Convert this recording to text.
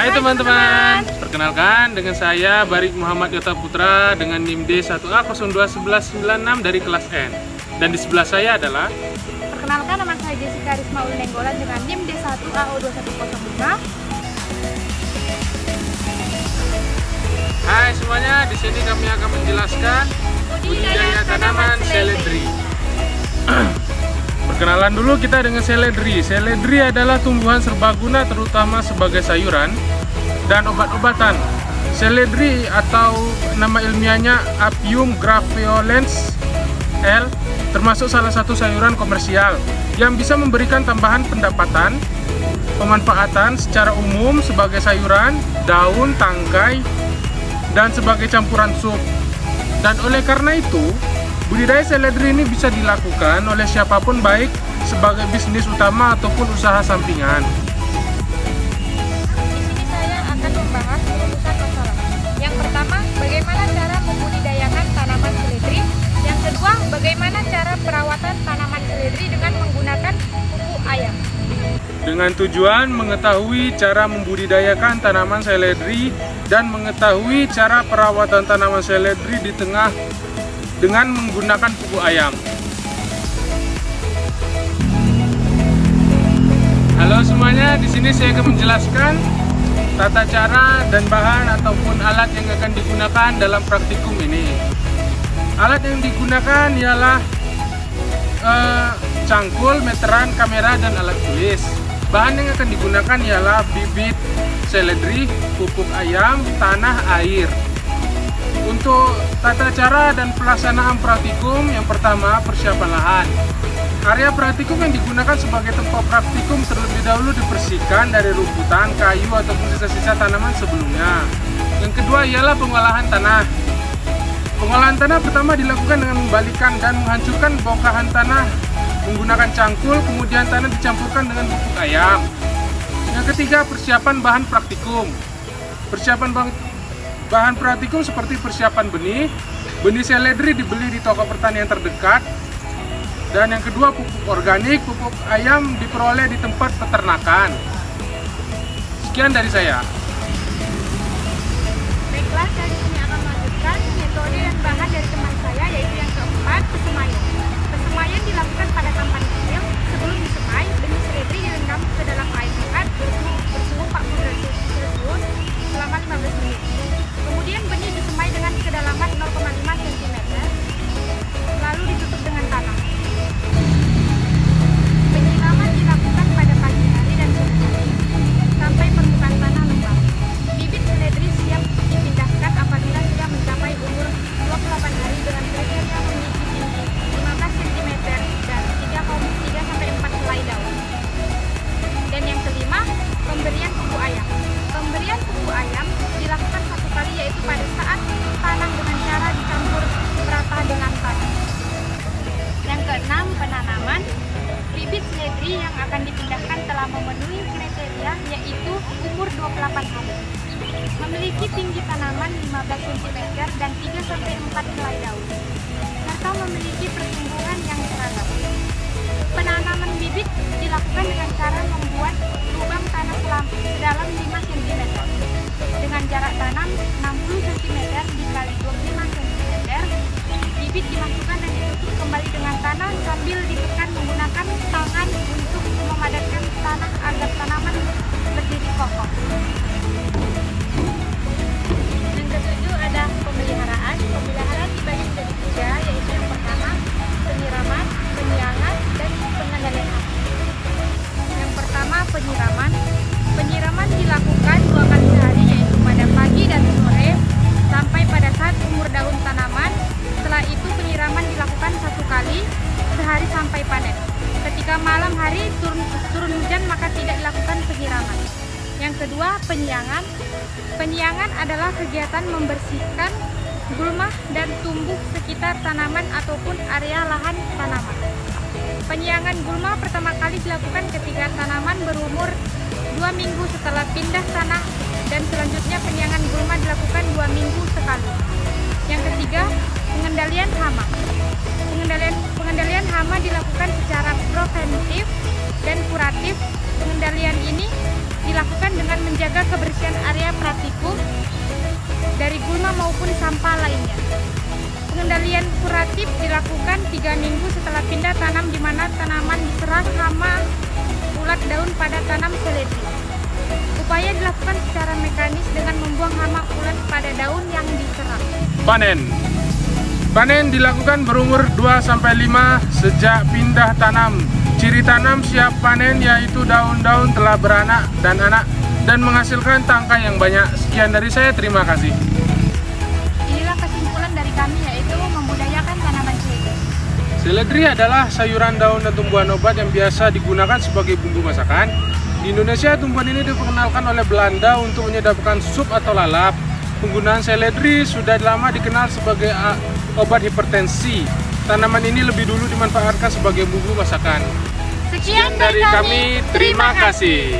Hai teman-teman, perkenalkan dengan saya Barik Muhammad Yota Putra dengan NIM D1A021196 dari kelas N. Dan di sebelah saya adalah Perkenalkan, nama saya Jessica Risma Ulnenggolan dengan NIM D1AO2105. Hai semuanya, di sini kami akan menjelaskan budidaya tanaman seledri. Perkenalan dulu kita dengan seledri. Seledri adalah tumbuhan serbaguna terutama sebagai sayuran dan obat-obatan. Seledri atau nama ilmiahnya Apium graveolens L termasuk salah satu sayuran komersial yang bisa memberikan tambahan pendapatan. Pemanfaatan secara umum sebagai sayuran, daun, tangkai, dan sebagai campuran sup. Dan oleh karena itu, budidaya seledri ini bisa dilakukan oleh siapapun baik sebagai bisnis utama ataupun usaha sampingan. Di sini saya akan membahas rumusan masalah. Yang pertama, bagaimana cara membudidayakan tanaman seledri. Yang kedua, bagaimana cara perawatan tanaman seledri dengan menggunakan pupuk ayam. Dengan tujuan mengetahui cara membudidayakan tanaman seledri dan mengetahui cara perawatan tanaman seledri di tengah dengan menggunakan pupuk ayam. Halo semuanya, di sini saya akan menjelaskan tata cara dan bahan ataupun alat yang akan digunakan dalam praktikum ini. Alat yang digunakan ialah cangkul, meteran, kamera, dan alat tulis. Bahan yang akan digunakan ialah bibit seledri, pupuk ayam, tanah, air. Untuk tata cara dan pelaksanaan praktikum, yang pertama persiapan lahan. Area praktikum yang digunakan sebagai tempat praktikum terlebih dahulu dibersihkan dari rumputan, kayu, ataupun sisa-sisa tanaman sebelumnya. Yang kedua ialah pengolahan tanah. Pengolahan tanah pertama dilakukan dengan membalikan dan menghancurkan bongkahan tanah menggunakan cangkul, kemudian tanah dicampurkan dengan pupuk ayam. Yang ketiga, persiapan bahan praktikum. Persiapan bahan praktikum seperti persiapan benih. Benih seledri dibeli di toko pertanian terdekat. Dan yang kedua, pupuk organik, pupuk ayam diperoleh di tempat peternakan. Sekian dari saya. Baiklah, saya di sini akan melanjutkan metode dan bahan dari teman saya, yaitu yang keempat, pesemaian. Pesemaian dilakukan pada sampan kecil. Sebelum disemai, benih seledri direndam ke dalam air hangat bersuhu 40 derajat Celcius selama 15 menit. Kemudian benih disemai dengan kedalaman 0,5 cm, lalu ditutup dengan tanah. Penyiraman dilakukan pada pagi hari dan sore hari sampai permukaan tanah lembab. Bibit seledri siap dipindahkan apabila sudah mencapai umur 28 hari dengan kriteria memiliki tinggi 15 cm dan 3-4 helai daun. Dan yang kelima, pemberian pupuk ayam. Pemberian pupuk ayam dilakukan satu kali, yaitu pada saat tanam dengan cara dicampur merata dengan tanah. Yang keenam, penanaman. Bibit seledri yang akan dipindahkan telah memenuhi kriteria, yaitu umur 28 hari. Memiliki tinggi tanaman 15 cm dan 3-4 helai daun, serta memiliki pertumbuhan yang seragam. Penanaman bibit dilakukan dengan cara membuat lubang tanah sedalam 5 cm dengan jarak tanam 60 cm dikali 25 cm. Bibit dimasukkan dan ditutup kembali dengan tanah sambil ditekan menggunakan tangan untuk memadatkan tanah agar tanaman berdiri kokoh. Yang ketujuh ada pemeliharaan. Pemeliharaan dibagi menjadi 3, yaitu yang pertama penyiraman, penyiangan, dan pengendalian air. Yang pertama penyiraman. Penyiraman dilakukan 2 kali sehari, yaitu pada pagi dan sore sampai pada saat umur daun tanaman. Setelah itu penyiraman dilakukan 1 kali sehari sampai panen. Ketika malam hari turun hujan maka tidak dilakukan penyiraman. Yang kedua, penyiangan. Penyiangan adalah kegiatan membersihkan gulma dan tumbuh sekitar tanaman ataupun area lahan tanaman. Penyiangan gulma pertama kali dilakukan ketika tanaman berumur 2 minggu setelah pindah tanah, dan selanjutnya penyiangan gulma dilakukan 2 minggu sekali. Yang ketiga, pengendalian hama. Pengendalian hama dilakukan secara preventif dan kuratif. Pengendalian ini dilakukan dengan menjaga kebersihan area praktikum dari gulma maupun sampah lainnya. Pengendalian kuratif dilakukan 3 minggu setelah pindah tanam di mana tanaman diserang hama ulat daun pada tanam seledri. Upaya dilakukan secara mekanis dengan membuang hama ulat pada daun yang diserang. Panen. Panen dilakukan berumur 2-5 sejak pindah tanam. Ciri tanam siap panen yaitu daun-daun telah beranak dan anak dan menghasilkan tangkai yang banyak. Sekian dari saya, terima kasih. Inilah kesimpulan dari kami, yaitu membudayakan tanaman seledri. Seledri adalah sayuran daun dan tumbuhan obat yang biasa digunakan sebagai bumbu masakan. Di Indonesia, tumbuhan ini diperkenalkan oleh Belanda untuk menyedapkan sup atau lalap. Penggunaan seledri sudah lama dikenal sebagai obat hipertensi. Tanaman ini lebih dulu dimanfaatkan sebagai bumbu masakan. Sekian Dari kami, terima kasih.